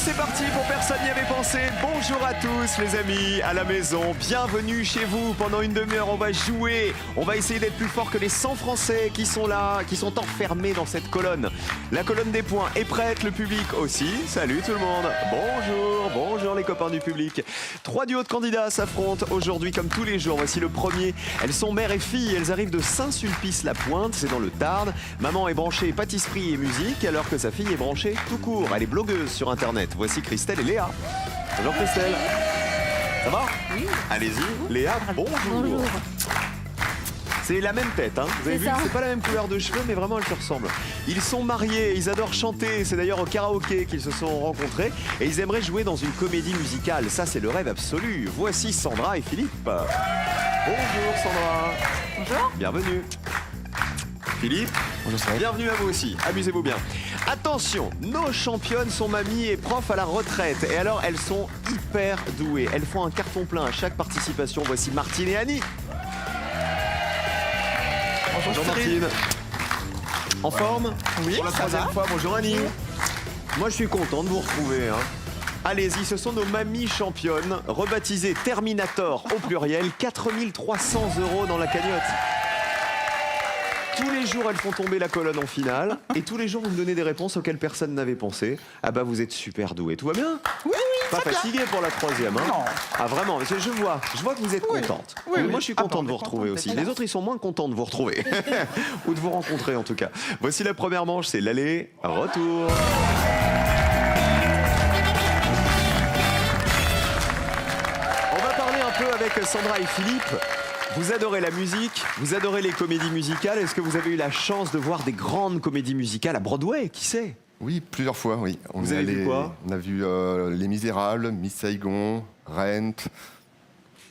c'est parti pour Personne n'y avait pensé. Bonjour à tous les amis, à la maison. Bienvenue chez vous. Pendant une demi-heure, on va jouer. On va essayer d'être plus fort que les 100 Français qui sont là, qui sont enfermés dans cette colonne. La colonne des points est prête, le public aussi. Salut tout le monde. Bonjour les copains du public. 3 duos de candidats s'affrontent aujourd'hui comme tous les jours. Voici le premier. Elles sont mère et fille. Elles arrivent de Saint-Sulpice-la-Pointe, c'est dans le Tarn. Maman est branchée pâtisserie et musique alors que sa fille est branchée tout court. Elle est blogueuse sur Internet. Voici Christelle et Léa. Bonjour Christelle. Ça va? Oui. Allez-y. Léa, bonjour. C'est la même tête, hein. Vous avez vu, c'est pas la même couleur de cheveux, mais vraiment elles se ressemblent. Ils sont mariés, ils adorent chanter, c'est d'ailleurs au karaoké qu'ils se sont rencontrés et ils aimeraient jouer dans une comédie musicale. Ça, c'est le rêve absolu. Voici Sandra et Philippe. Bonjour Sandra. Bonjour. Bienvenue. Philippe, bonjour Sandra. Bienvenue à vous aussi, amusez-vous bien. Attention, nos championnes sont mamies et profs à la retraite. Et alors, elles sont hyper douées. Elles font un carton plein à chaque participation. Voici Martine et Annie. Bonjour Martine. En forme? Oui, pour la troisième fois, bonjour Annie. Moi je suis content de vous retrouver. Hein. Allez-y, ce sont nos mamies championnes, rebaptisées Terminator au pluriel, 4 300 € dans la cagnotte. Tous les jours, elles font tomber la colonne en finale. Et tous les jours, vous me donnez des réponses auxquelles personne n'avait pensé. Ah bah, vous êtes super doués. Tout va bien? Oui, pas fatigué pour la troisième, hein? Non. Ah vraiment, je vois que vous êtes contente. Oui, Moi, je suis content de vous retrouver aussi. Les autres, ils sont moins contents de vous retrouver. Ou de vous rencontrer, en tout cas. Voici la première manche, c'est l'aller, retour. On va parler un peu avec Sandra et Philippe. Vous adorez la musique, vous adorez les comédies musicales. Est-ce que vous avez eu la chance de voir des grandes comédies musicales à Broadway? Qui sait? Oui, plusieurs fois, oui. Vous avez vu quoi? On a vu Les Misérables, Miss Saigon, Rent.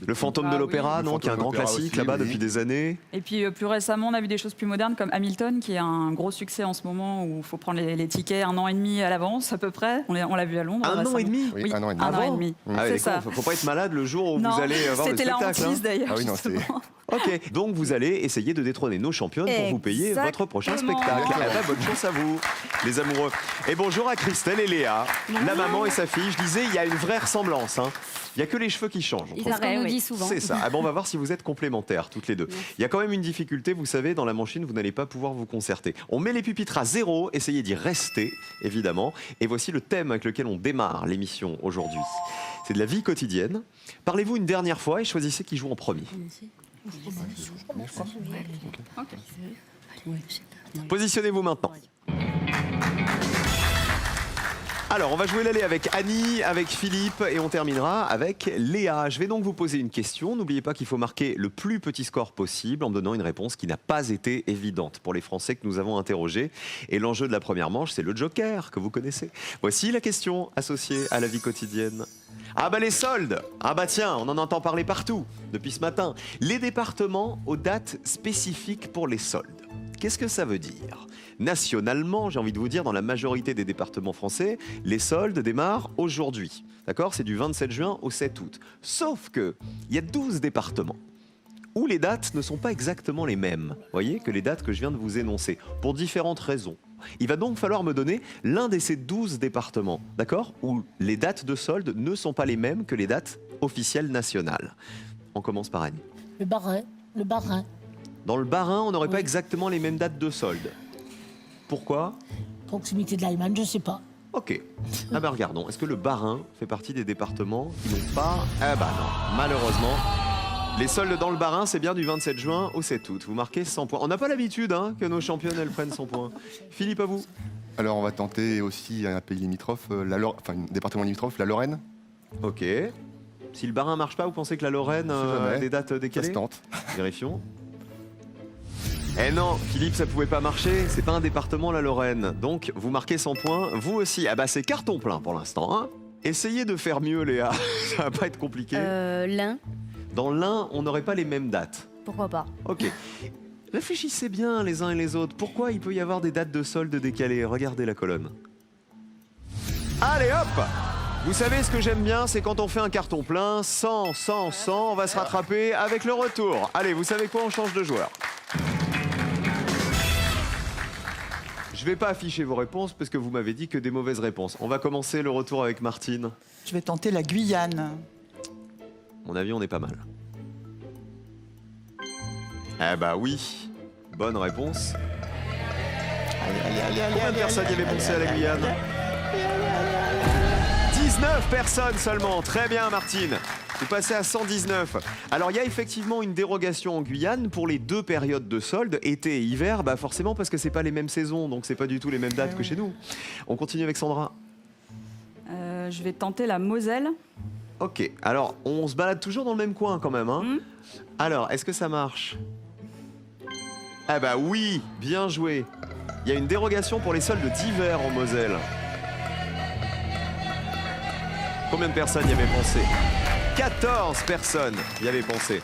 Le Fantôme de l'Opéra, oui. non, qui est un grand classique aussi, là-bas oui. depuis des années. Et puis plus récemment, on a vu des choses plus modernes comme Hamilton, qui est un gros succès en ce moment, où il faut prendre les tickets 1 an et demi à l'avance à peu près. On l'a vu à Londres. Un an et demi? Oui, un an et demi. 1 an et demi. Ah ouais, C'est ça. faut pas être malade le jour où Non, vous allez voir le c'était la spectacle. hantise d'ailleurs. Ah oui, non, justement. Ok, donc vous allez essayer de détrôner nos championnes pour vous payer votre prochain Exactement. spectacle. Eh ben, bonne chance à vous, les amoureux. Et bonjour à Christelle et Léa, la maman et sa fille. Je disais, il y a une vraie ressemblance. Hein. Il n'y a que les cheveux qui changent. C'est ce qu'on nous dit souvent. C'est ça. Ah ben, on va voir si vous êtes complémentaires, toutes les deux. Il y a quand même une difficulté, vous savez, dans la machine, vous n'allez pas pouvoir vous concerter. On met les pupitres à 0, essayez d'y rester, évidemment. Et voici le thème avec lequel on démarre l'émission aujourd'hui. C'est de la vie quotidienne. Parlez-vous une dernière fois et choisissez qui joue en premier. Positionnez-vous maintenant. Alors, on va jouer l'aller avec Annie, avec Philippe et on terminera avec Léa. Je vais donc vous poser une question. N'oubliez pas qu'il faut marquer le plus petit score possible en me donnant une réponse qui n'a pas été évidente pour les Français que nous avons interrogés. Et l'enjeu de la première manche, c'est le joker que vous connaissez. Voici la question associée à la vie quotidienne. Ah bah les soldes! Ah bah tiens, on en entend parler partout depuis ce matin. Les départements aux dates spécifiques pour les soldes. Qu'est-ce que ça veut dire? Nationalement, j'ai envie de vous dire, dans la majorité des départements français, les soldes démarrent aujourd'hui. D'accord? C'est du 27 juin au 7 août. Sauf que il y a 12 départements où les dates ne sont pas exactement les mêmes, voyez, que les dates que je viens de vous énoncer, pour différentes raisons. Il va donc falloir me donner l'un de ces 12 départements, d'accord, où les dates de soldes ne sont pas les mêmes que les dates officielles nationales. On commence par Annie. Le Bas-Rhin. Dans le Bas-Rhin, on n'aurait pas exactement les mêmes dates de soldes. Pourquoi? Proximité de l'Allemagne, je sais pas. Ok. Ah ben regardons, est-ce que le Bas-Rhin fait partie des départements qui n'ont pas... Ah bah non, malheureusement. Les soldes dans le Bas-Rhin, c'est bien du 27 juin au 7 août. Vous marquez 100 points. On n'a pas l'habitude que nos championnes, elles prennent 100 points. Philippe, à vous. Alors, on va tenter aussi un pays limitrophe, un département limitrophe, la Lorraine. Ok. Si le Bas-Rhin marche pas, vous pensez que la Lorraine a des dates Ça décalées? se tente. Vérifions. Eh non, Philippe, ça pouvait pas marcher. C'est pas un département, la Lorraine. Donc, vous marquez 100 points. Vous aussi. Ah bah, c'est carton plein pour l'instant. Hein. Essayez de faire mieux, Léa. Ça va pas être compliqué. L'Ain, Dans l'un, on n'aurait pas les mêmes dates. pourquoi pas? Ok. Réfléchissez bien les uns et les autres. Pourquoi il peut y avoir des dates de solde décalées? Regardez la colonne. Allez hop! Vous savez ce que j'aime bien, c'est quand on fait un carton plein, 100, 100, 100, on va se rattraper avec le retour. Allez, vous savez quoi? On change de joueur. je vais pas afficher vos réponses parce que vous m'avez dit que des mauvaises réponses. On va commencer le retour avec Martine. Je vais tenter la Guyane. À mon avis, on est pas mal. Eh bah oui, bonne réponse. Combien de personnes y avaient pensé à la Guyane? 19 personnes seulement. Très bien, Martine. Vous passez à 119. Alors, il y a effectivement une dérogation en Guyane pour les 2 périodes de solde, été et hiver, bah forcément parce que c'est pas les mêmes saisons, donc c'est pas du tout les mêmes dates que chez nous. On continue avec Sandra. Je vais tenter la Moselle. Ok, alors on se balade toujours dans le même coin quand même, hein. Alors, est-ce que ça marche? Ah bah oui, bien joué. Il y a une dérogation pour les soldes d'hiver en Moselle. Combien de personnes y avaient pensé? 14 personnes y avaient pensé.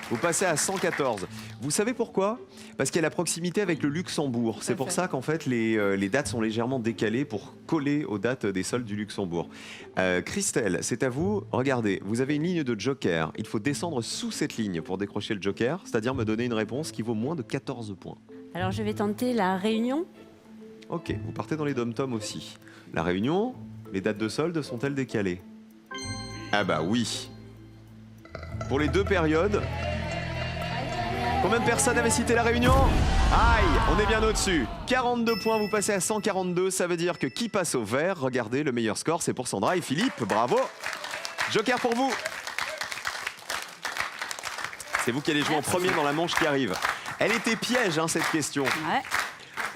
Vous passez à 114. Vous savez pourquoi? Parce qu'il y a la proximité avec le Luxembourg. C'est pour ça qu'en fait les dates sont légèrement décalées pour coller aux dates des soldes du Luxembourg. Christelle, c'est à vous. Regardez, vous avez une ligne de joker. Il faut descendre sous cette ligne pour décrocher le joker, c'est-à-dire me donner une réponse qui vaut moins de 14 points. Alors je vais tenter la Réunion. Ok, vous partez dans les dom-toms aussi. La Réunion, les dates de solde sont-elles décalées? Ah bah oui. Pour les 2 périodes. Combien de personnes avaient cité la Réunion? Aïe, on est bien au-dessus. 42 points, vous passez à 142. Ça veut dire que qui passe au vert? Regardez, le meilleur score, c'est pour Sandra et Philippe. Bravo. Joker pour vous. C'est vous qui allez jouer en premier dans la manche qui arrive. Elle était piège, hein, cette question. Ouais.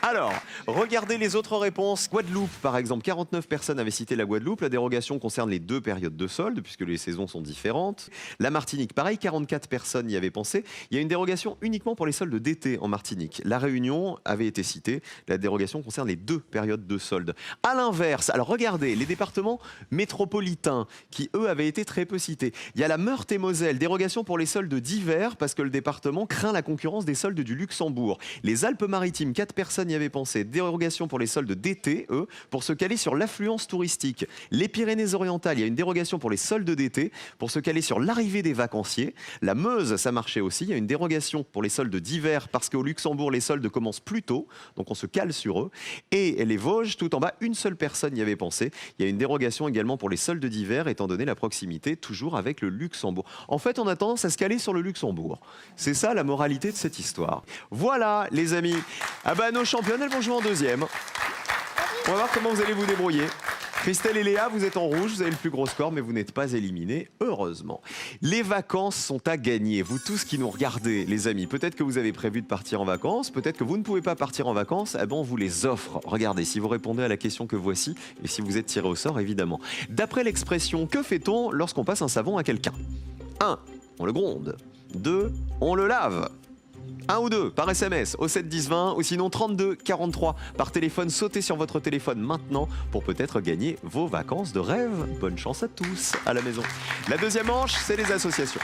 Alors, regardez les autres réponses. Guadeloupe, par exemple, 49 personnes avaient cité la Guadeloupe. La dérogation concerne les 2 périodes de solde, puisque les saisons sont différentes. La Martinique, pareil, 44 personnes y avaient pensé. Il y a une dérogation uniquement pour les soldes d'été en Martinique. La Réunion avait été citée. La dérogation concerne les 2 périodes de solde. À l'inverse, alors regardez, les départements métropolitains, qui eux avaient été très peu cités. Il y a la Meurthe-et-Moselle, dérogation pour les soldes d'hiver, parce que le département craint la concurrence des soldes du Luxembourg. Les Alpes-Maritimes, 4 personnes y avaient pensé. Dérogation pour les soldes d'été, eux, pour se caler sur l'affluence touristique. Les Pyrénées-Orientales, il y a une dérogation pour les soldes d'été, pour se caler sur l'arrivée des vacanciers. La Meuse, ça marchait aussi. Il y a une dérogation pour les soldes d'hiver, parce qu'au Luxembourg, les soldes commencent plus tôt, donc on se cale sur eux. Et les Vosges, tout en bas, une seule personne y avait pensé. Il y a une dérogation également pour les soldes d'hiver, étant donné la proximité, toujours avec le Luxembourg. En fait, on a tendance à se caler sur le Luxembourg. C'est ça la moralité de cette histoire. Voilà, les amis. Ah bah, nos championnes, elles vont jouer en deuxième. On va voir comment vous allez vous débrouiller. Christelle et Léa, vous êtes en rouge, vous avez le plus gros score, mais vous n'êtes pas éliminés, heureusement. Les vacances sont à gagner. Vous tous qui nous regardez, les amis, peut-être que vous avez prévu de partir en vacances, peut-être que vous ne pouvez pas partir en vacances, eh ben on vous les offre. Regardez, si vous répondez à la question que voici, et si vous êtes tiré au sort, évidemment. D'après l'expression, que fait-on lorsqu'on passe un savon à quelqu'un? 1. On le gronde. 2. On le lave. 1 ou 2 par SMS au 7 10 20 ou sinon 32 43 par téléphone. Sautez sur votre téléphone maintenant pour peut-être gagner vos vacances de rêve. Bonne chance à tous à la maison. La deuxième manche, c'est les associations.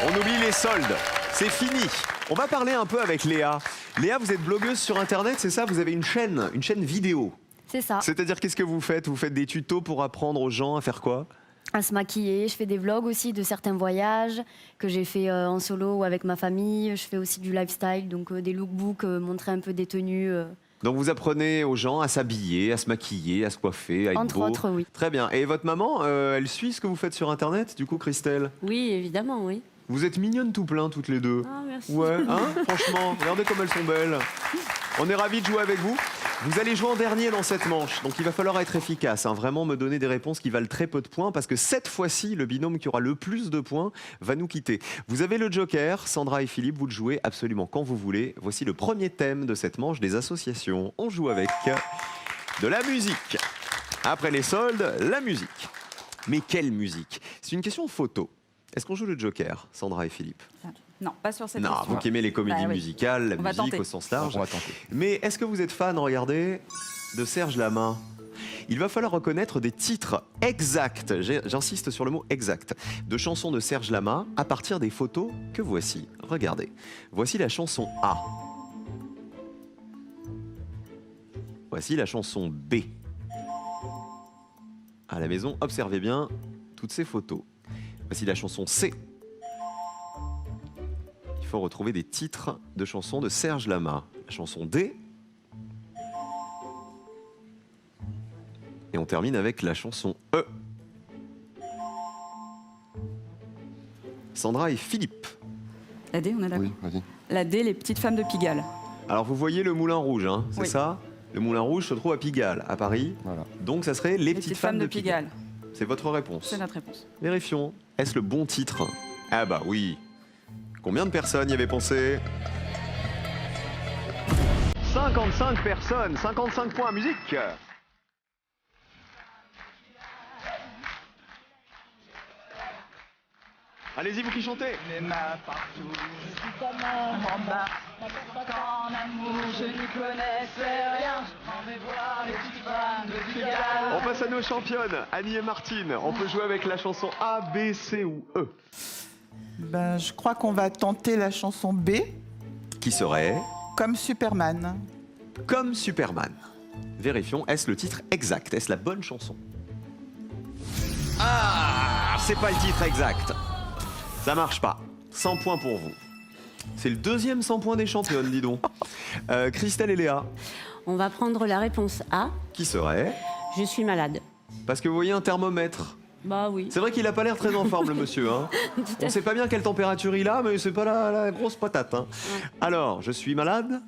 On oublie les soldes. C'est fini. On va parler un peu avec Léa. Léa, vous êtes blogueuse sur Internet, c'est ça? Vous avez une chaîne vidéo. C'est ça. C'est-à-dire, qu'est-ce que vous faites? Vous faites des tutos pour apprendre aux gens à faire quoi? À se maquiller. Je fais des vlogs aussi de certains voyages que j'ai fait en solo ou avec ma famille. Je fais aussi du lifestyle, donc des lookbooks, montrer un peu des tenues. Donc vous apprenez aux gens à s'habiller, à se maquiller, à se coiffer, à être Entre beau. autres, oui. Très bien. Et votre maman, elle suit ce que vous faites sur Internet, du coup, Christelle? Oui, évidemment, oui. Vous êtes mignonnes tout plein, toutes les deux. Ah, merci. Ouais, hein, franchement, regardez comme elles sont belles. On est ravis de jouer avec vous. Vous allez jouer en dernier dans cette manche, donc il va falloir être efficace, hein, vraiment me donner des réponses qui valent très peu de points, parce que cette fois-ci, le binôme qui aura le plus de points va nous quitter. Vous avez le joker, Sandra et Philippe, vous le jouez absolument quand vous voulez. Voici le premier thème de cette manche des associations. On joue avec de la musique. Après les soldes, la musique. Mais quelle musique? C'est une question photo. Est-ce qu'on joue le joker, Sandra et Philippe? Non, pas sur cette Non, question. vous qui aimez les comédies Bah oui. musicales, la On va musique tenter. au sens large. On va tenter. Mais est-ce que vous êtes fan, regardez, de Serge Lama? Il va falloir reconnaître des titres exacts, j'insiste sur le mot exact, de chansons de Serge Lama à partir des photos que voici. Regardez. Voici la chanson A. Voici la chanson B. À la maison, observez bien toutes ces photos. Voici la chanson C. Il faut retrouver des titres de chansons de Serge Lama. La chanson D. Et on termine avec la chanson E. Sandra et Philippe. La D, on est d'accord. Oui, vas-y. La D, les petites femmes de Pigalle. Alors vous voyez le Moulin Rouge, hein, c'est Oui. ça? Le Moulin Rouge se trouve à Pigalle, à Paris. Voilà. Donc ça serait les petites femmes de Pigalle. Pigalle. C'est votre réponse. C'est notre réponse. Vérifions. Est-ce le bon titre? Ah bah oui. Combien de personnes y avaient pensé? 55 personnes, 55 points à musique. Allez-y, vous qui chantez. On passe à nos championnes, Annie et Martine. On peut jouer avec la chanson A, B, C ou E. Ben, je crois qu'on va tenter la chanson B, Qui serait comme Superman. Comme Superman. Vérifions, est-ce le titre exact? Est-ce la bonne chanson? Ah, c'est pas le titre exact. Ça marche pas. 100 points pour vous. C'est le deuxième 100 points des championnes, dis donc. Christelle et Léa, On va prendre la réponse A. qui serait? Je suis malade. Parce que vous voyez un thermomètre. Bah oui. C'est vrai qu'il a pas l'air très en forme, le monsieur. Hein. On sait pas bien quelle température il a, mais c'est pas la grosse patate. Hein. Alors, je suis malade?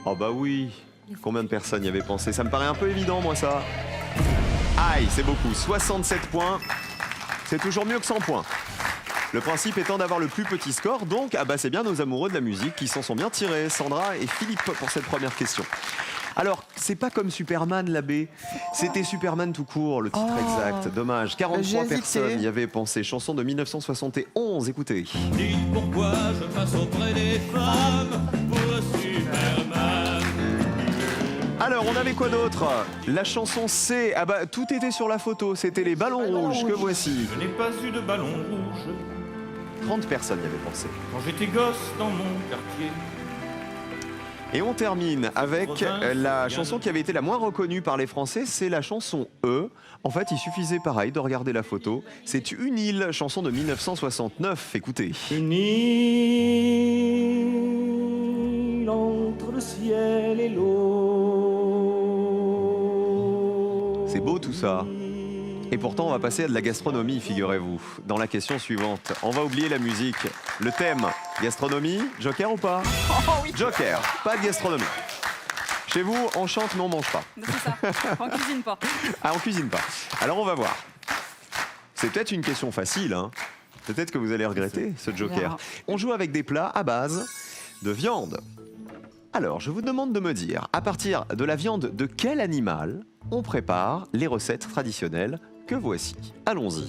Oh bah oui. Combien de personnes y avaient pensé? Ça me paraît un peu évident, moi, ça. Aïe, c'est beaucoup. 67 points. C'est toujours mieux que 100 points. Le principe étant d'avoir le plus petit score, donc ah bah c'est bien nos amoureux de la musique qui s'en sont bien tirés, Sandra et Philippe, pour cette première question. Alors, c'est pas comme Superman, la B, c'était Superman tout court, le titre exact. Dommage, 43 j'ai hésité. personnes y avaient pensé. Chanson de 1971, écoutez. Dites pourquoi je passe auprès des femmes pour Superman. Alors, on avait quoi d'autre? La chanson C, ah bah tout était sur la photo, c'était les ballons rouges que voici. Je n'ai pas eu de ballon rouge 30 personnes y avaient pensé. quand j'étais gosse dans mon quartier. Et on termine avec la chanson qui avait été la moins reconnue par les Français, c'est la chanson E. En fait, il suffisait pareil de regarder la photo. C'est Une île, chanson de 1969. Écoutez. Une île entre le ciel et l'eau. C'est beau tout ça. Et pourtant, on va passer à de la gastronomie, figurez-vous. Dans la question suivante, on va oublier la musique. Le thème, gastronomie, joker ou pas? Joker, pas de gastronomie. Chez vous, on chante mais on mange pas. C'est ça. On cuisine pas. Ah, on cuisine pas. Alors on va voir. C'est peut-être une question facile, hein. Peut-être que vous allez regretter ce joker. On joue avec des plats à base de viande. Alors, je vous demande de me dire, à partir de la viande de quel animal on prépare les recettes traditionnelles que voici. Allons-y.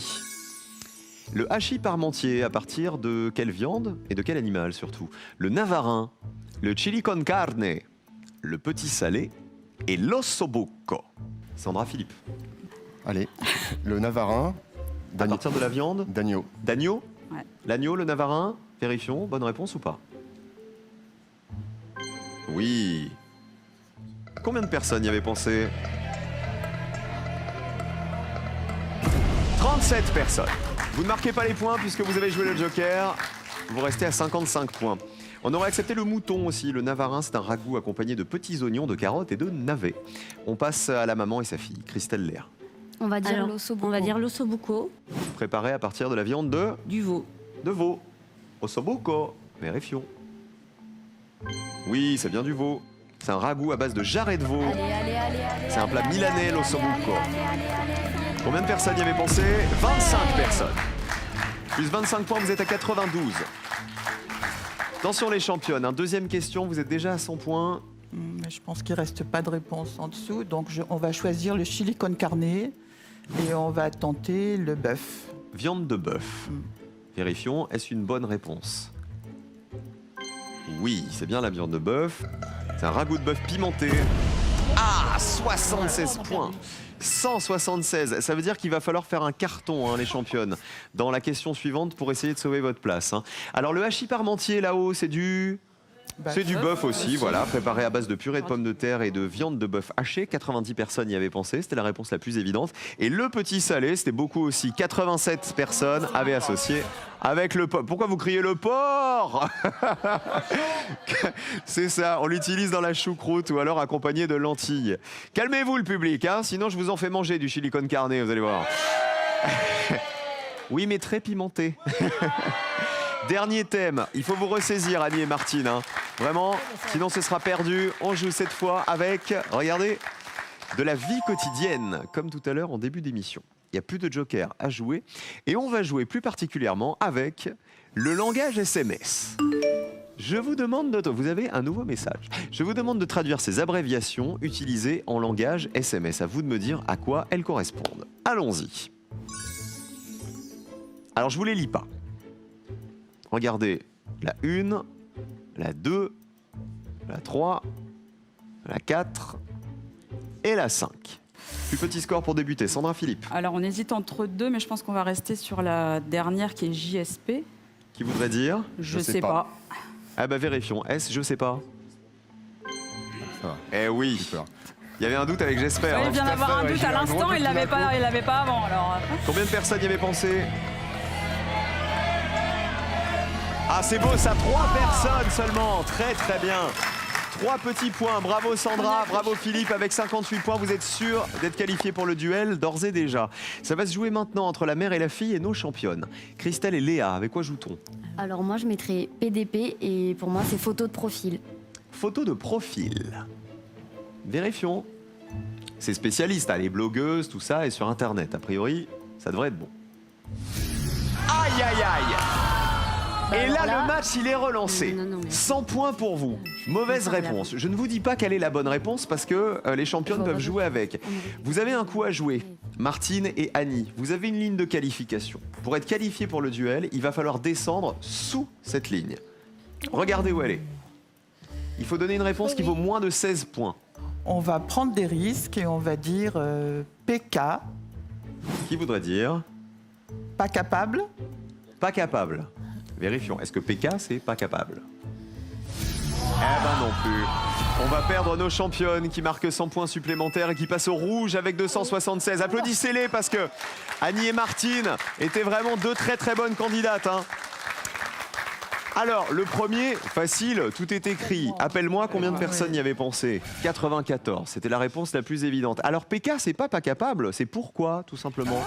Le hachis parmentier, à partir de quelle viande et de quel animal surtout? Le navarin, le chili con carne, le petit salé et l'ossobuco. Sandra, Philippe. Allez, le navarin, À partir de la viande d'agneau. d'agneau? Ouais. L'agneau, le navarin, vérifions, bonne réponse ou pas? Oui. Combien de personnes y avaient pensé? 37 personnes. Vous ne marquez pas les points puisque vous avez joué le joker. Vous restez à 55 points. On aurait accepté le mouton aussi. Le navarin, c'est un ragoût accompagné de petits oignons, de carottes et de navets. On passe à la maman et sa fille, Christelle Léa. On va dire Alors, l'ossobuco. on va dire l'ossobuco, Préparé à partir de la viande du veau. de veau. Ossobuco. Vérifions. Oui, c'est bien du veau. C'est un ragoût à base de jarret de veau. C'est un plat milanais, l'ossobuco. Combien de personnes y avaient pensé? 25 personnes. Plus 25 points, vous êtes à 92. Attention les championnes, hein. Deuxième question, vous êtes déjà à 100 points. Mais je pense qu'il ne reste pas de réponse en dessous. Donc on va choisir le chili con carne et on va tenter le bœuf. Viande de bœuf. Vérifions, est-ce une bonne réponse? Oui, c'est bien la viande de bœuf. C'est un ragoût de bœuf pimenté. Ah, 76 points. 176. Ça veut dire qu'il va falloir faire un carton, hein, les championnes, dans la question suivante pour essayer de sauver votre place. Hein. Alors le hachis parmentier là-haut, c'est du C'est du bœuf aussi, voilà, préparé à base de purée de pommes de terre et de viande de bœuf hachée. 90 personnes y avaient pensé, c'était la réponse la plus évidente. Et le petit salé, c'était beaucoup aussi. 87 personnes avaient associé avec le porc. Pourquoi vous criez le porc? C'est ça, on l'utilise dans la choucroute ou alors accompagné de lentilles. Calmez-vous le public, hein, sinon je vous en fais manger du chili con carne, vous allez voir. Oui, mais très pimenté. Dernier thème, il faut vous ressaisir, Annie et Martine. Hein. Vraiment, sinon ce sera perdu. On joue cette fois avec, regardez, de la vie quotidienne, comme tout à l'heure en début d'émission. Il n'y a plus de joker à jouer. Et on va jouer plus particulièrement avec le langage SMS. Je vous demande de... Vous avez un nouveau message. Je vous demande de traduire ces abréviations utilisées en langage SMS. À vous de me dire à quoi elles correspondent. Allons-y. Alors, je ne vous les lis pas. Regardez la 1, la 2, la 3, la 4 et la 5. Plus petit score pour débuter. Sandra, Philippe. Alors, on hésite entre deux, mais je pense qu'on va rester sur la dernière qui est JSP. Qui voudrait dire? Je sais pas. Ah bah vérifions. S, je sais pas. Ça va. Eh oui. Super. Il y avait un doute avec j'espère. Il Hein. vient d'avoir un doute à l'instant, il l'avait pas avant. Alors... Combien de personnes y avaient pensé? Ah, c'est beau ça, 3 personnes seulement. Très très bien. 3 petits points. Bravo Sandra, bravo Philippe. Avec 58 points, vous êtes sûr d'être qualifié pour le duel d'ores et déjà. Ça va se jouer maintenant entre la mère et la fille et nos championnes. Christelle et Léa, avec quoi joue-t-on? Alors moi, je mettrais PDP et pour moi, c'est photo de profil. Photo de profil. Vérifions. C'est spécialiste, hein, les blogueuses, tout ça, et sur Internet. A priori, ça devrait être bon. Aïe, aïe, aïe! Et là, le match, il est relancé. Non, mais- 100 points pour vous. Mauvaise réponse. Je ne vous dis pas quelle est la bonne réponse parce que les championnes peuvent jouer avec. Vous avez un coup à jouer. Martine et Annie, vous avez une ligne de qualification. Pour être qualifié pour le duel, il va falloir descendre sous cette ligne. Regardez où elle est. Il faut donner une réponse qui vaut moins de 16 points. On va prendre des risques et on va dire PK, Qui voudrait dire pas capable. pas capable? Vérifions. Est-ce que PK, c'est pas capable? Eh ben non plus. On va perdre nos championnes qui marquent 100 points supplémentaires et qui passent au rouge avec 276. Applaudissez-les parce que Annie et Martine étaient vraiment deux très très bonnes candidates. Hein. Alors, le premier, facile, tout est écrit. Appelle-moi, combien de personnes y avaient pensé? 94, c'était la réponse la plus évidente. Alors, PK, c'est pas capable, c'est pourquoi, tout simplement.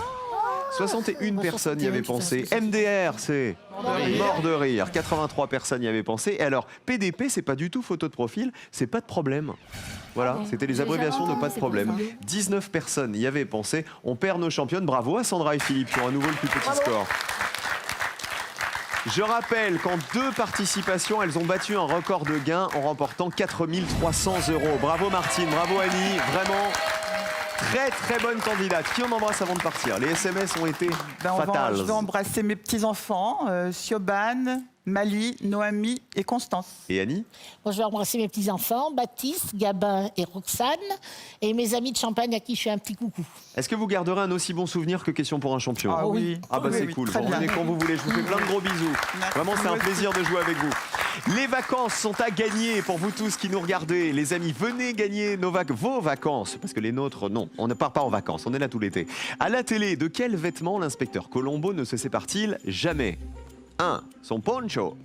61 personnes y avaient pensé. MDR, c'est mort de rire. 83 personnes y avaient pensé. Et alors, PDP, c'est pas du tout photo de profil, c'est pas de problème. Voilà, c'était les J'ai abréviations de jamais pas de entendu, problème. c'est pour 19 personnes y avaient pensé. On perd nos championnes. Bravo à Sandra et Philippe qui ont à nouveau le plus petit score. Je rappelle qu'en 2 participations, elles ont battu un record de gains en remportant 4 300 €. Bravo Martine, bravo Annie, vraiment très très bonne candidate. Qui on embrasse avant de partir? Les SMS ont été fatales. Je vais embrasser mes petits-enfants, Siobhan, Mali, Noémie et Constance. Et Annie? Moi, je vais embrasser mes petits-enfants, Baptiste, Gabin et Roxane, et mes amis de Champagne à qui je fais un petit coucou. Est-ce que vous garderez un aussi bon souvenir que question pour un champion? Ah oui. Ah bah Oui, c'est oui, cool, très vous bien. revenez quand vous voulez, je vous fais plein de gros bisous. Merci. Vraiment c'est un plaisir de jouer avec vous. Les vacances sont à gagner pour vous tous qui nous regardez. Les amis, venez gagner vos vacances, parce que les nôtres, non, on ne part pas en vacances, on est là tout l'été. À la télé, de quel vêtement l'inspecteur Colombo ne se sépare-t-il jamais? 1. Son poncho.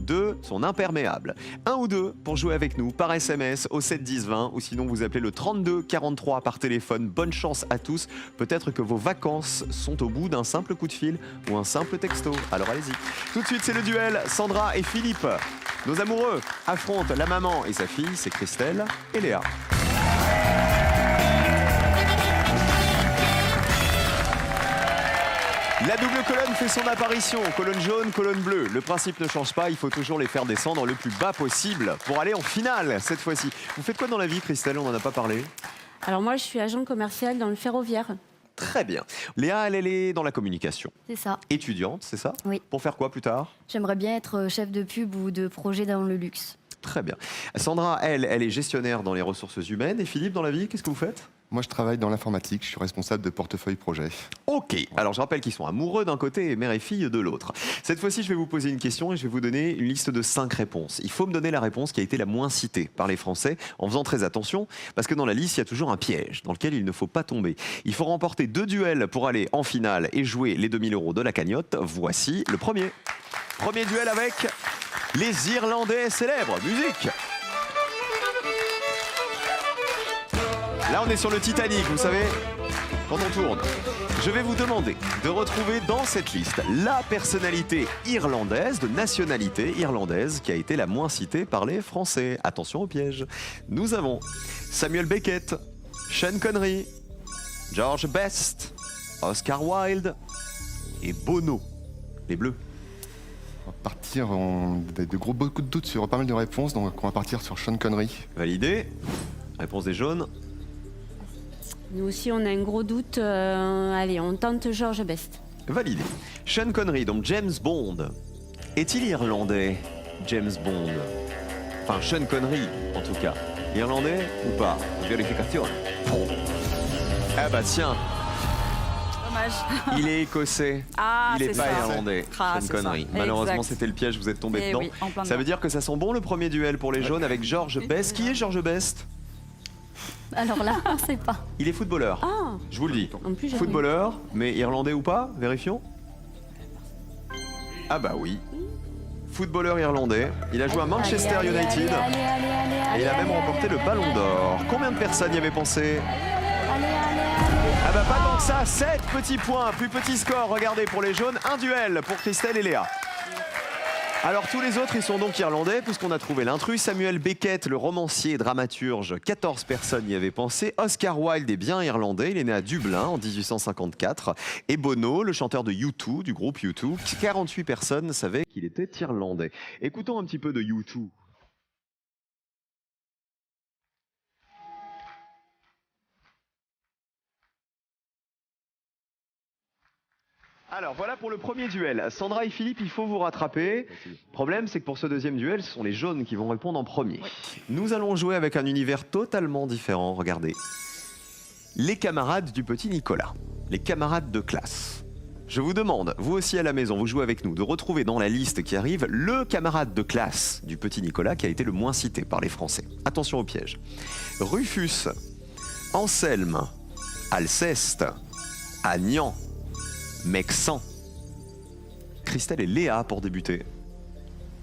2. Son imperméable. 1 ou 2 pour jouer avec nous par SMS au 7 10 20 ou sinon vous appelez le 32 43 par téléphone. Bonne chance à tous. Peut-être que vos vacances sont au bout d'un simple coup de fil ou un simple texto. Alors allez-y. Tout de suite c'est le duel. Sandra et Philippe, nos amoureux, affrontent la maman et sa fille. C'est Christelle et Léa. La double colonne fait son apparition, colonne jaune, colonne bleue. Le principe ne change pas, il faut toujours les faire descendre le plus bas possible pour aller en finale cette fois-ci. Vous faites quoi dans la vie, Christelle? On n'en a pas parlé. Alors moi, je suis agent commercial dans le ferroviaire. Très bien. Léa, elle est dans la communication. C'est ça. Étudiante, c'est ça? Oui. Pour faire quoi plus tard? J'aimerais bien être chef de pub ou de projet dans le luxe. Très bien. Sandra, elle est gestionnaire dans les ressources humaines. Et Philippe, dans la vie, qu'est-ce que vous faites? Moi, je travaille dans l'informatique, je suis responsable de portefeuille projet. Ok, alors je rappelle qu'ils sont amoureux d'un côté et mère et fille de l'autre. Cette fois-ci, je vais vous poser une question et je vais vous donner une liste de 5 réponses. Il faut me donner la réponse qui a été la moins citée par les Français, en faisant très attention, parce que dans la liste, il y a toujours un piège dans lequel il ne faut pas tomber. Il faut remporter 2 duels pour aller en finale et jouer les 2000 € de la cagnotte. Voici le premier. Premier duel avec les Irlandais célèbres. Musique. Là, on est sur le Titanic, vous savez, quand on tourne. Je vais vous demander de retrouver dans cette liste la personnalité irlandaise, de nationalité irlandaise, qui a été la moins citée par les Français. Attention au piège. Nous avons Samuel Beckett, Sean Connery, George Best, Oscar Wilde et Bono, les Bleus. On va partir, beaucoup de doutes sur pas mal de réponses, donc on va partir sur Sean Connery. Validé. Réponse des jaunes. Nous aussi, on a un gros doute. Allez, on tente George Best. Validé. Sean Connery, donc James Bond. Est-il irlandais, James Bond? Enfin, Sean Connery, en tout cas. Irlandais ou pas? Vérification. Ah bah tiens, Dommage. il est écossais. Ah, il n'est c'est pas ça. irlandais, Ah, Sean c'est Connery. ça. Malheureusement, Exact. c'était le piège, vous êtes tombé Eh dedans. oui, en plein Ça veut dedans. dire que ça sent bon le premier duel pour les jaunes avec George Best. Qui est George Best? Alors là, on sait pas. Il est footballeur. Ah, Je vous le dis. en plus, j'ai Footballeur, mais irlandais ou pas? Vérifions. Ah bah oui. Footballeur irlandais. Il a joué à Manchester Allez, allez, United. allez, allez, allez, Et il a allez, même allez, remporté allez, le Ballon allez, d'Or. Combien de personnes y avaient pensé? allez, allez, allez. Ah bah pas tant que ça, 7 petits points, plus petit score, regardez pour les jaunes, un duel pour Christelle et Léa. Alors tous les autres, ils sont donc irlandais, puisqu'on a trouvé l'intrus. Samuel Beckett, le romancier et dramaturge, 14 personnes y avaient pensé. Oscar Wilde est bien irlandais, il est né à Dublin en 1854. Et Bono, le chanteur de U2, du groupe U2, 48 personnes savaient qu'il était irlandais. Écoutons un petit peu de U2. Alors voilà pour le premier duel. Sandra et Philippe, il faut vous rattraper. Problème, c'est que pour ce deuxième duel, ce sont les jaunes qui vont répondre en premier. Nous allons jouer avec un univers totalement différent. Regardez. Les camarades du petit Nicolas. Les camarades de classe. Je vous demande, vous aussi à la maison, vous jouez avec nous, de retrouver dans la liste qui arrive le camarade de classe du petit Nicolas qui a été le moins cité par les Français. Attention au piège. Rufus, Anselme, Alceste, Agnan, Mexan. Christelle et Léa pour débuter.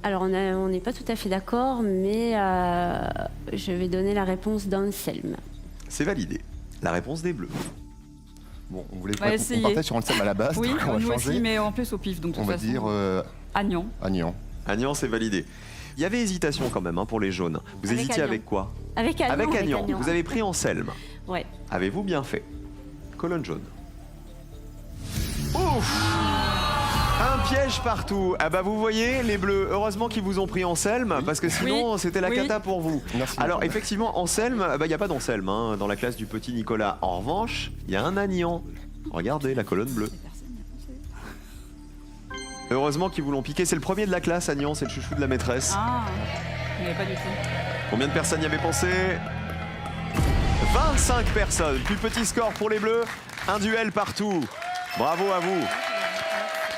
Alors, on n'est pas tout à fait d'accord, mais je vais donner la réponse d'Anselme. C'est validé. La réponse des Bleus. Bon, on voulait On va essayer. partait sur Anselme à la base, Oui, donc on va nous changer. aussi, mais en plus au pif. Donc, de On toute va façon, dire Agnan. Agnan. Agnan, c'est validé. Il y avait hésitation quand même pour les jaunes. Vous Avec hésitiez Agnan. avec quoi? Avec Agnan. Avec Agnan. Vous avez pris Anselme. Ouais. Avez-vous bien fait? Colonne jaune. Ouf! Un piège partout. Ah bah vous voyez, les Bleus, heureusement qu'ils vous ont pris Anselme, parce que sinon Oui. c'était la Oui. cata pour vous. Merci. Alors beaucoup. effectivement, Anselme, il n'y a pas d'Anselme dans la classe du petit Nicolas. En revanche, il y a un Agnan. Regardez la colonne bleue. Heureusement qu'ils vous l'ont piqué. C'est le premier de la classe, Agnan, c'est le chouchou de la maîtresse. Ah, mais pas du tout. Combien de personnes y avaient pensé? 25 personnes. Plus petit score pour les Bleus. Un duel partout. Bravo à vous.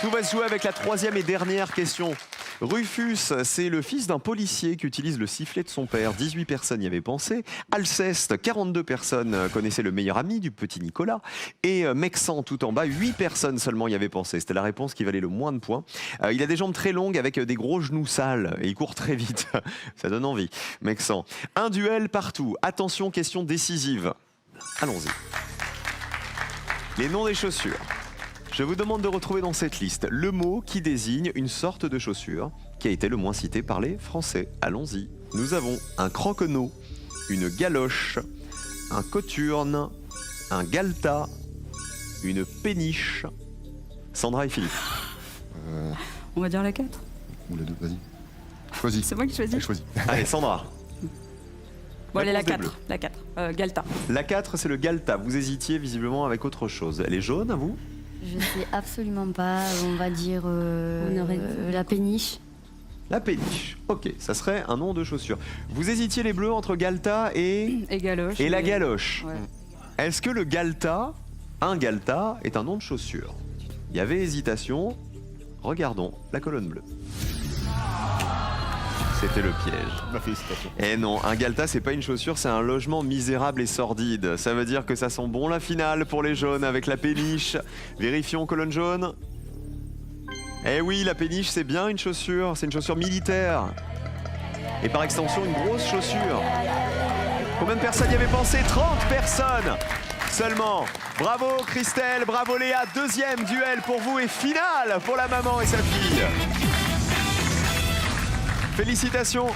Tout va se jouer avec la troisième et dernière question. Rufus, c'est le fils d'un policier qui utilise le sifflet de son père. 18 personnes y avaient pensé. Alceste, 42 personnes connaissaient le meilleur ami du petit Nicolas. Et Mexan, tout en bas, 8 personnes seulement y avaient pensé. C'était la réponse qui valait le moins de points. Il a des jambes très longues avec des gros genoux sales et il court très vite. Ça donne envie. Mexan. Un duel partout. Attention, question décisive. Allons-y. Les noms des chaussures. Je vous demande de retrouver dans cette liste le mot qui désigne une sorte de chaussure qui a été le moins cité par les Français. Allons-y. Nous avons un croquenot, une galoche, un coturne, un galta, une péniche. Sandra et Philippe. On va dire la 4. Ou la 2, vas-y. Choisis. C'est moi qui choisis. Allez, choisis. Allez, Sandra. Bon, allez, la Réponse des 4. La 4. Galta. La 4, c'est le galta. Vous hésitiez visiblement avec autre chose. Elle est jaune, à vous? Je sais absolument pas. On va dire aurait la péniche. La péniche. Ok, ça serait un nom de chaussure. Vous hésitiez les bleus entre galta et Et galoche. la galoche. Ouais. Est-ce que le Galta, un Galta, est un nom de chaussure? Il y avait hésitation. Regardons la colonne bleue. C'était le piège. Ma félicitation. Et non, un Galta, c'est pas une chaussure, c'est un logement misérable et sordide. Ça veut dire que ça sent bon la finale pour les jaunes avec la péniche. Vérifions colonne jaune. Eh oui, la péniche, c'est bien une chaussure. C'est une chaussure militaire. Et par extension, une grosse chaussure. Combien de personnes y avaient pensé? 30 personnes seulement. Bravo Christelle, bravo Léa. Deuxième duel pour vous et finale pour la maman et sa fille. Félicitations.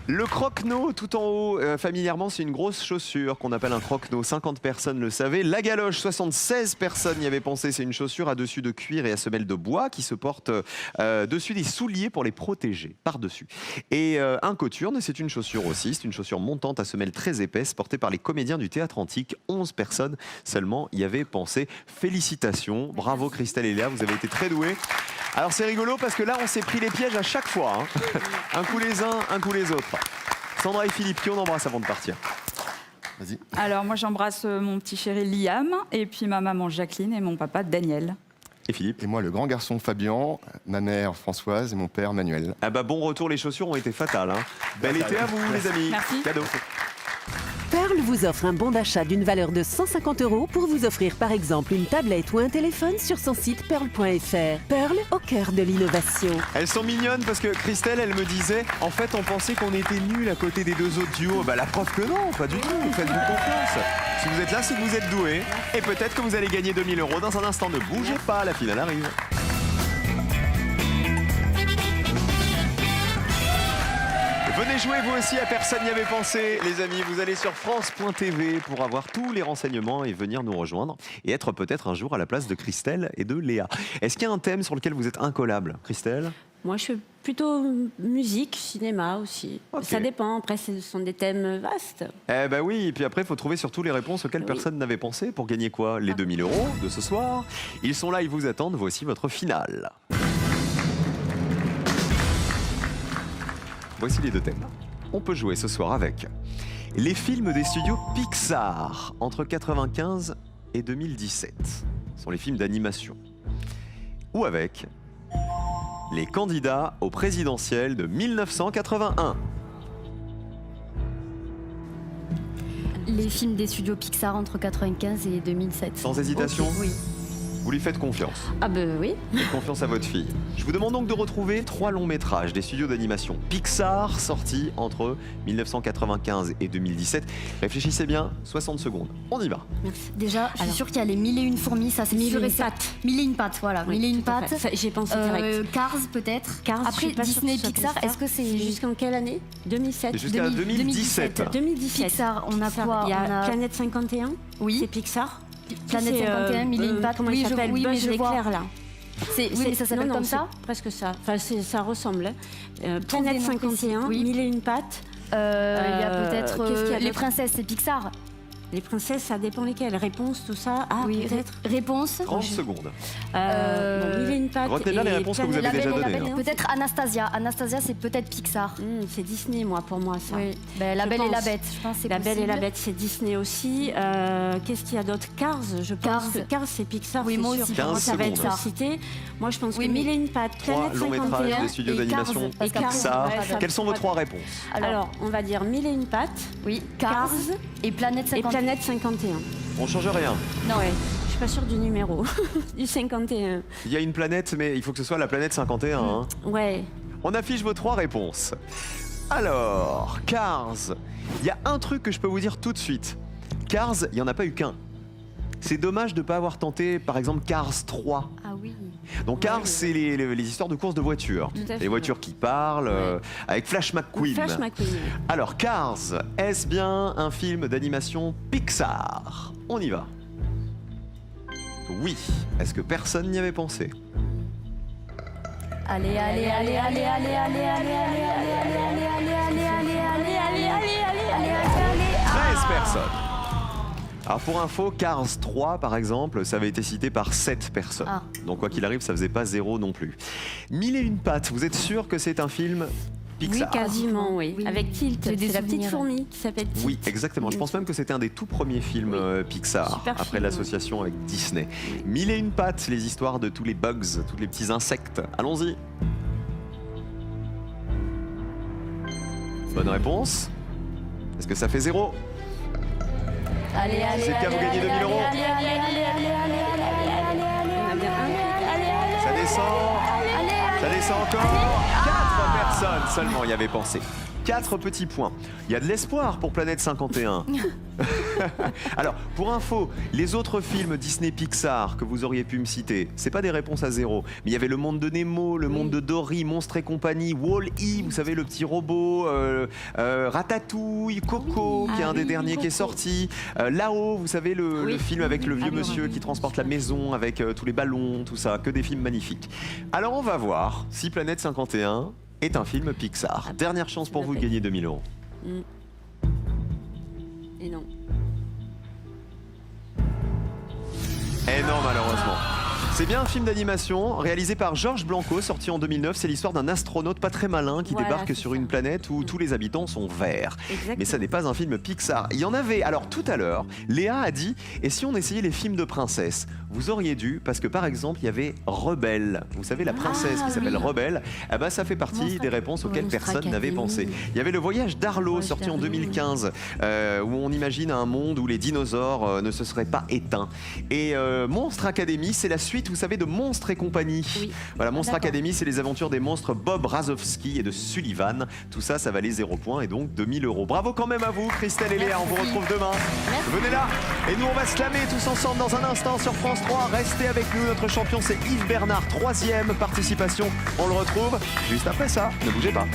Le croque-no tout en haut, familièrement, c'est une grosse chaussure qu'on appelle un croque-no. 50 personnes le savaient. La galoche, 76 personnes y avaient pensé. C'est une chaussure à dessus de cuir et à semelle de bois qui se porte dessus des souliers pour les protéger, par-dessus. Et un coturne, c'est une chaussure aussi. C'est une chaussure montante à semelle très épaisse portée par les comédiens du théâtre antique. 11 personnes seulement y avaient pensé. Félicitations. Bravo Christelle et Léa, vous avez été très doués. Alors c'est rigolo parce que là, on s'est pris les pièges à chaque fois. Hein. Un coup les uns, un coup les autres. Sandra et Philippe, qui on embrasse avant de partir? Vas-y. Alors moi j'embrasse mon petit chéri Liam, et puis ma maman Jacqueline et mon papa Daniel. Et Philippe? Et moi, le grand garçon Fabien, ma mère Françoise et mon père Manuel. Ah bah bon retour, les chaussures ont été fatales. Hein. Bel été à vous les amis. Merci. Cadeau. Pearl vous offre un bon d'achat d'une valeur de 150 € pour vous offrir par exemple une tablette ou un téléphone sur son site pearl.fr. Pearl au cœur de l'innovation. Elles sont mignonnes parce que Christelle, elle me disait, en fait, on pensait qu'on était nuls à côté des deux autres duos. Bah la preuve que non, pas du tout. Faites-vous confiance. Si vous êtes là, c'est que vous êtes doués. Et peut-être que vous allez gagner 2000 € dans un instant. Ne bougez pas, la finale arrive. Venez jouer vous aussi à Personne n'y avait pensé, les amis. Vous allez sur France.tv pour avoir tous les renseignements et venir nous rejoindre et être peut-être un jour à la place de Christelle et de Léa. Est-ce qu'il y a un thème sur lequel vous êtes incollable, Christelle? Moi, je suis plutôt musique, cinéma aussi. Ok. Ça dépend. Après, ce sont des thèmes vastes. Eh ben oui, et puis après, il faut trouver surtout les réponses auxquelles Oui. personne n'avait pensé pour gagner quoi? Les 2000 € de ce soir. Ils sont là, ils vous attendent. Voici votre finale. Voici les deux thèmes. On peut jouer ce soir avec les films des studios Pixar entre 1995 et 2017. Ce sont les films d'animation. Ou avec les candidats au présidentiel de 1981. Les films des studios Pixar entre 95 et 2007. Sans hésitation? Oui. Vous lui faites confiance. Ah ben oui. Faites confiance à votre fille. Je vous demande donc de retrouver 3 longs métrages des studios d'animation Pixar sortis entre 1995 et 2017. Réfléchissez bien, 60 secondes. On y va. Déjà, je suis Alors. sûre qu'il y a les 1001 fourmis, ça c'est Mille sûr et et une certain. pattes. 1001 pattes, voilà. Oui, 1001 tout à fait. pattes. Ça, j'y ai pensé direct. Cars peut-être. Cars, je Après suis pas sûre Disney que ce soit Pixar, est-ce que c'est Jusqu'en quelle année? 2007. Et jusqu'à 2017. 2017. Pixar, on a Pixar. quoi? Il y a On a Planète 51. Oui. C'est Pixar. Planète C'est, 51, 1001 pattes. Comment Oui, il je- s'appelle? oui, mais Buzz je vois. l'éclair, là. Oui, mais ça s'appelle Non, comme c'est ça. presque ça. Enfin, ça ressemble. Hein. Planète des noms précis, 51, oui. 1001 pattes. Il y a peut-être qu'est-ce qu'il y a les d'autre? princesses, c'est Pixar. Les princesses, ça dépend lesquelles. Réponse, tout ça. Ah, Oui, peut-être. réponse. 30 secondes. Bon, 1001 pattes. Retenez bien et les réponses que vous Planète- avez déjà La Belle et la données, Bête. hein. Peut-être Anastasia. Anastasia, c'est peut-être Pixar. C'est Disney, moi, pour moi, ça. Oui. Ben, la Je Belle et la pense. Bête, je pense que c'est La Belle et la possible. Bête, c'est Disney aussi. Qu'est-ce qu'il y a d'autre? Cars, je pense Cars. que Cars, c'est Pixar. Oui, c'est moi sûr. aussi, pour moi, ça va être secondes. cité. Moi, je pense Oui, que mais- 1001 pattes, 3 Planète longs métrages 51. des studios et d'animation Cars, parce qu'après, Pixar. ouais, ça Quelles sont vos pourrait- 3 réponses? Alors, on va dire 1001 pattes, Oui, Cars et Planète et 50. Planète 51. On change rien. Non, Ouais, je suis pas sûre du numéro. Du 51. Il y a une planète, mais il faut que ce soit la planète 51. Hein. Ouais. On affiche vos 3 réponses. Alors, Cars. Il y a un truc que je peux vous dire tout de suite. Cars, il n'y en a pas eu qu'un. C'est dommage de ne pas avoir tenté, par exemple, Cars 3. Ah oui. Donc Cars, c'est les histoires de courses de voitures. Tout à fait, Les voitures qui parlent, avec Flash McQueen. Flash McQueen. Alors, Cars, est-ce bien un film d'animation Pixar? On y va. Oui. Est-ce que personne n'y avait pensé? Allez, allez, allez, allez, allez, allez, allez, allez, allez, allez, allez, allez, allez, allez, allez, allez, allez, allez, allez. 13 personnes. Alors pour info, Cars 3 par exemple, ça avait été cité par 7 personnes. Donc quoi qu'il arrive, ça faisait pas 0 non plus. 1001 pattes, vous êtes sûr que c'est un film Pixar. quasiment, oui. Oui. Avec Tilt, J'ai des c'est la petite souvenirs. fourmi qui s'appelle Tilt. Oui, exactement. Je pense même que c'était un des tout premiers films Pixar, Super après film, l'association avec Disney. 1001 pattes, les histoires de tous les bugs, tous les petits insectes. Allons-y. Bonne réponse. Est-ce que ça fait 0? Allez, C'est le cas, vous gagnez 2000 euros. Il y en a bien un. Ça descend. Ça descend encore. 4 personnes seulement y avaient pensé. 4 petits points. Il y a de l'espoir pour Planète 51. Alors, pour info, les autres films Disney Pixar que vous auriez pu me citer, c'est pas des réponses à 0. Mais il y avait Le Monde de Nemo, Le Monde de Dory, Monstres et compagnie, Wall-E, vous savez, le petit robot, Ratatouille, Coco, qui est un des derniers qui est sorti. Là-haut, vous savez, le film avec le vieux monsieur qui transporte la maison, avec tous les ballons, tout ça. Que des films magnifiques. Alors, on va voir si Planète 51 est un film Pixar. Dernière chance pour vous de gagner 2000 euros. Et non. Eh non, malheureusement. C'est bien un film d'animation réalisé par Georges Blanco, sorti en 2009. C'est l'histoire d'un astronaute pas très malin qui Voilà, débarque c'est sur ça. une planète où tous les habitants sont verts. Exactement. Mais ça n'est pas un film Pixar. Il y en avait. Alors tout à l'heure, Léa a dit, et si on essayait les films de princesses? Vous auriez dû, parce que par exemple, il y avait Rebelle. Vous savez, la princesse qui s'appelle Rebelle. Eh ben, ça fait partie des réponses auxquelles Monstre personne n'avait Academy. pensé. Il y avait Le Voyage d'Arlo, Voyage sorti en d'Arlo. 2015, où on imagine un monde où les dinosaures ne se seraient pas éteints. Et Monstre Academy, c'est la suite, vous savez, de Monstres et compagnie. Oui. Voilà, Monstre d'accord. Academy, c'est les aventures des monstres Bob Razowski et de Sullivan. Tout ça, ça valait 0 points et donc 2000 euros. Bravo quand même à vous, Christelle et Léa. On vous retrouve demain. Venez là. Et nous, on va slammer tous ensemble dans un instant sur France 3. Restez avec nous. Notre champion, c'est Yves Bernard. 3e participation. On le retrouve juste après ça. Ne bougez pas.